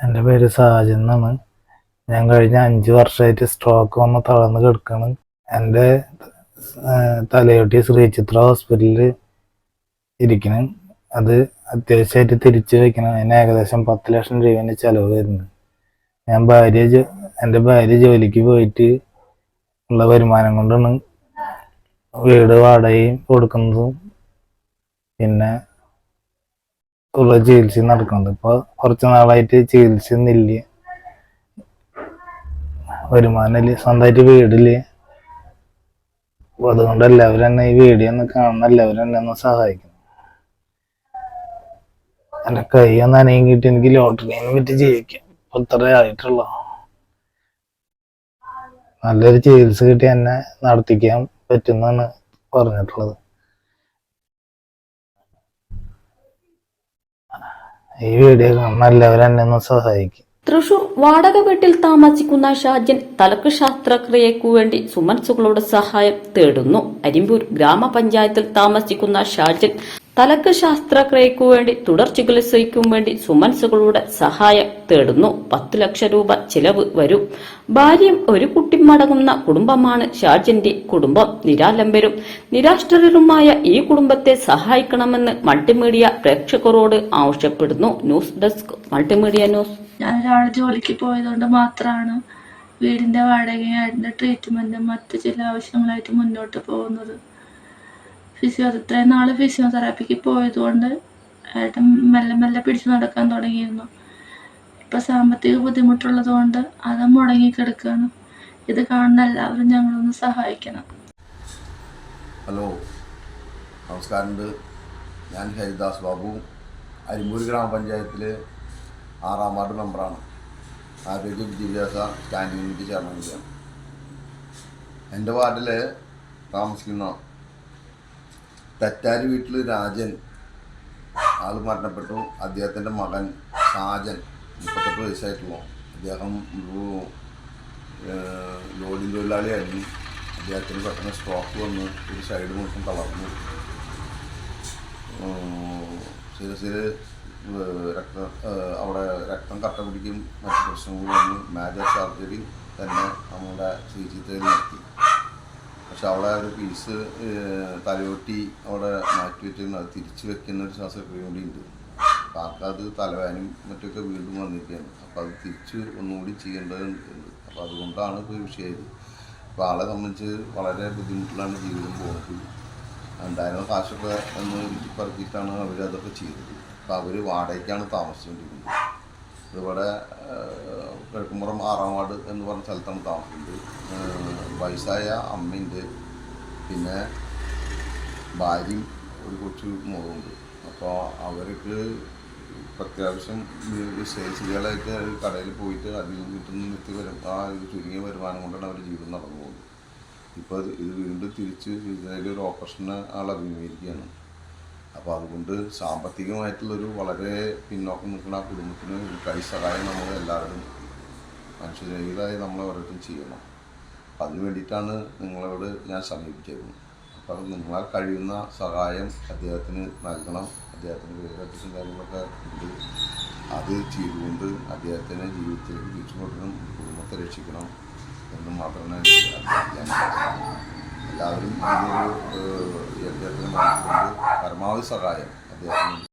എൻ്റെ പേര് സാജൻ എന്നാണ്. ഞാൻ കഴിഞ്ഞ 5 വർഷമായിട്ട് സ്ട്രോക്ക് വന്ന് തളർന്ന് കിടക്കാണ്. എൻ്റെ തലയോട്ടി ശ്രീചിത്ര ഹോസ്പിറ്റലിൽ ഇരിക്കണം. അത് അത്യാവശ്യമായിട്ട് തിരിച്ചു വെക്കണം. അതിന് ഏകദേശം 10 ലക്ഷം രൂപേൻ്റെ ചിലവ് വരുന്നുണ്ട്. എൻ്റെ ഭാര്യ ജോലിക്ക് പോയിട്ട് ഉള്ള വരുമാനം കൊണ്ടാണ് വീട് വാടകയും കൊടുക്കുന്നതും പിന്നെ ഉള്ള ചികിത്സ നടക്കുന്നത്. ഇപ്പോൾ കുറച്ച് നാളായിട്ട് ചികിത്സ ഒന്നുമില്ല, വരുമാനമില്ല, സ്വന്തമായിട്ട് വീടില്ല. അപ്പോൾ അതുകൊണ്ട് എല്ലാവരും തന്നെ ഈ വീഡിയോ ഒന്ന് കാണുന്ന എല്ലാവരും എന്നെ ഒന്ന് സഹായിക്കണം. എൻ്റെ കൈ ഒന്ന് അനങ്ങിയിട്ട് എനിക്ക് ലോട്ടറിനെ പറ്റി ജീവിക്കാം. ഇപ്പൊ ഇത്രേ ആയിട്ടുള്ളൂ. നല്ലൊരു ചികിത്സ കിട്ടി എന്നെ നടത്തിക്കാൻ പറ്റുന്നാണ് പറഞ്ഞിട്ടുള്ളത്. ഈ വീഡിയോ കാണുന്ന എല്ലാവരും എന്നെ ഒന്ന് സഹായിക്കും. തൃശൂർ വാടക വീട്ടിൽ താമസിക്കുന്ന ഷാജൻ തലക്ക് ശസ്ത്രക്രിയയ്ക്കു വേണ്ടി സുമൻസുകളുടെ സഹായം തേടുന്നു. അരിമ്പൂർ ഗ്രാമപഞ്ചായത്തിൽ താമസിക്കുന്ന ഷാജൻ തലക്ക് ശസ്ത്രക്രിയയ്ക്കു വേണ്ടി തുടർ ചികിത്സയ്ക്കും വേണ്ടി സുമൻസുകളുടെ സഹായം തേടുന്നു. 10 ലക്ഷം രൂപ ചിലവ് വരും. ഭാര്യയും ഒരു കുട്ടിമടങ്ങുന്ന കുടുംബമാണ് ഷാജന്റെ കുടുംബം. നിരാലംബരും നിരാശ്രിതരുമായ ഈ കുടുംബത്തെ സഹായിക്കണമെന്ന് മൾട്ടിമീഡിയ പ്രേക്ഷകരോട് ആവശ്യപ്പെടുന്നു. News desk multimedia news. ഞാൻ ഒരാൾ ജോലിക്ക് പോയതുകൊണ്ട് മാത്രമാണ് വീടിൻ്റെ വാടകയും അതിൻ്റെ ട്രീറ്റ്മെൻറ്റും മറ്റു ചില ആവശ്യങ്ങളായിട്ട് മുന്നോട്ട് പോകുന്നത്. ഇത്രയും നാൾ ഫിസിയോതെറാപ്പിക്ക് പോയതുകൊണ്ട് ഏട്ടൻ മെല്ലെ മെല്ലെ പിടിച്ചു നടക്കാൻ തുടങ്ങിയിരുന്നു. ഇപ്പം സാമ്പത്തിക ബുദ്ധിമുട്ടുള്ളത് കൊണ്ട് അത് മുടങ്ങിക്കിടക്കുകയാണ്. ഇത് കാണുന്ന എല്ലാവരും ഞങ്ങളൊന്ന് സഹായിക്കണം. ഹലോ, നമസ്കാരം. ഞാൻ ഹരിദാസ് ബാബു, അരിമ്പൂർ ഗ്രാമപഞ്ചായത്തിൽ 6ാം വാർഡ് മെമ്പറാണ്. ആരോഗ്യ വിദ്യാഭ്യാസ സ്റ്റാൻഡിംഗ് കമ്മിറ്റി ചെയർമാൻ. എൻ്റെ വാർഡിൽ താമസിക്കുന്ന തെറ്റാരി വീട്ടിൽ രാജൻ ആൾ മരണപ്പെട്ടു. അദ്ദേഹത്തിൻ്റെ മകൻ ഷാജൻ 38 വയസ്സായിട്ടുള്ളൂ. അദ്ദേഹം ഒരു ലോഡിംഗ് തൊഴിലാളിയായിരുന്നു. അദ്ദേഹത്തിന് പെട്ടെന്ന് സ്ട്രോക്ക് വന്ന് ഒരു സൈഡ് മുഴുവൻ തളർന്നു. ശിരസിൽ അവിടെ രക്തം കട്ട പിടിക്കും, മറ്റു പ്രശ്നങ്ങൾ വന്ന് മേജർ സർജറി തന്നെ നമ്മുടെ ശ്രീചിത്രയിൽ നടത്തി. പക്ഷെ അവിടെ ഒരു പീസ് തലയോട്ടി അവിടെ മാറ്റി വെച്ചിരുന്നു. അത് തിരിച്ചു വെക്കുന്ന ഒരു ശസ്ത്രക്രിയ കൂടി ഉണ്ട്. അപ്പോൾ ആൾക്കത് തലവേദനയും മറ്റൊക്കെ വീണ്ടും വന്നിരിക്കുകയാണ്. അപ്പോൾ അത് തിരിച്ച് ഒന്നുകൂടി ചെയ്യേണ്ടതുണ്ട്. അപ്പോൾ അതുകൊണ്ടാണ് ഇപ്പോൾ വിഷയമായത്. അപ്പോൾ ആളെ സംബന്ധിച്ച് വളരെ ബുദ്ധിമുട്ടിലാണ് ജീവിതം പോകുന്നത്. ഉണ്ടായിരുന്ന കാശൊക്കെ ഒന്ന് പറക്കിയിട്ടാണ് അവരതൊക്കെ ചെയ്തത്. അപ്പോൾ അവർ വാടകയ്ക്കാണ് താമസിച്ചുകൊണ്ടിരിക്കുന്നത്. ഇവിടെ കിഴക്കുംപുറം 6ാം വാർഡ് എന്ന് പറഞ്ഞ സ്ഥലത്താണ് താമസിക്കുന്നത്. വയസ്സായ അമ്മയുണ്ട്, പിന്നെ ഭാര്യയും ഒരു കൊച്ചു മോളുണ്ട്. അപ്പോൾ അവർക്ക് അത്യാവശ്യം സെയിൽസുകളായിട്ട് കടയിൽ പോയിട്ട് അധികം കിട്ടുന്ന ചുരുങ്ങിയ വരുമാനം കൊണ്ടാണ് അവർ ജീവിതം നടന്നു പോകുന്നത്. ഇപ്പോൾ ഇത് വീണ്ടും തിരിച്ച് ഒരു ഓപ്പറേഷന് ആൾ അഭിമുഖീകരിക്കുകയാണ്. അപ്പോൾ അതുകൊണ്ട് സാമ്പത്തികമായിട്ടുള്ളൊരു വളരെ പിന്നോക്കം നിൽക്കുന്ന ആ കുടുംബത്തിന് കൈ സഹായം നമ്മൾ എല്ലാവരും മനുഷ്യരഹിതമായി നമ്മൾ ഓരോരുത്തരും ചെയ്യണം. അതിന് വേണ്ടിയിട്ടാണ് നിങ്ങളോട് ഞാൻ സമീപിച്ചിരുന്നത്. അപ്പോൾ നിങ്ങളാൽ കഴിയുന്ന സഹായം അദ്ദേഹത്തിന് നൽകണം. അദ്ദേഹത്തിന് വേറെ കാര്യങ്ങളൊക്കെ ഉണ്ട്. അത് ചെയ്തുകൊണ്ട് അദ്ദേഹത്തിനെ ജീവിതത്തിലേക്ക് തിരിച്ചു കൊണ്ടുവരണം, കുടുംബത്തെ രക്ഷിക്കണം എന്ന് മാത്രമേ എല്ലാവരും ഈ ഒരു അദ്ദേഹത്തിന് നൽകിക്കൊണ്ട് പരമാവധി സഹായം അദ്ദേഹത്തിന്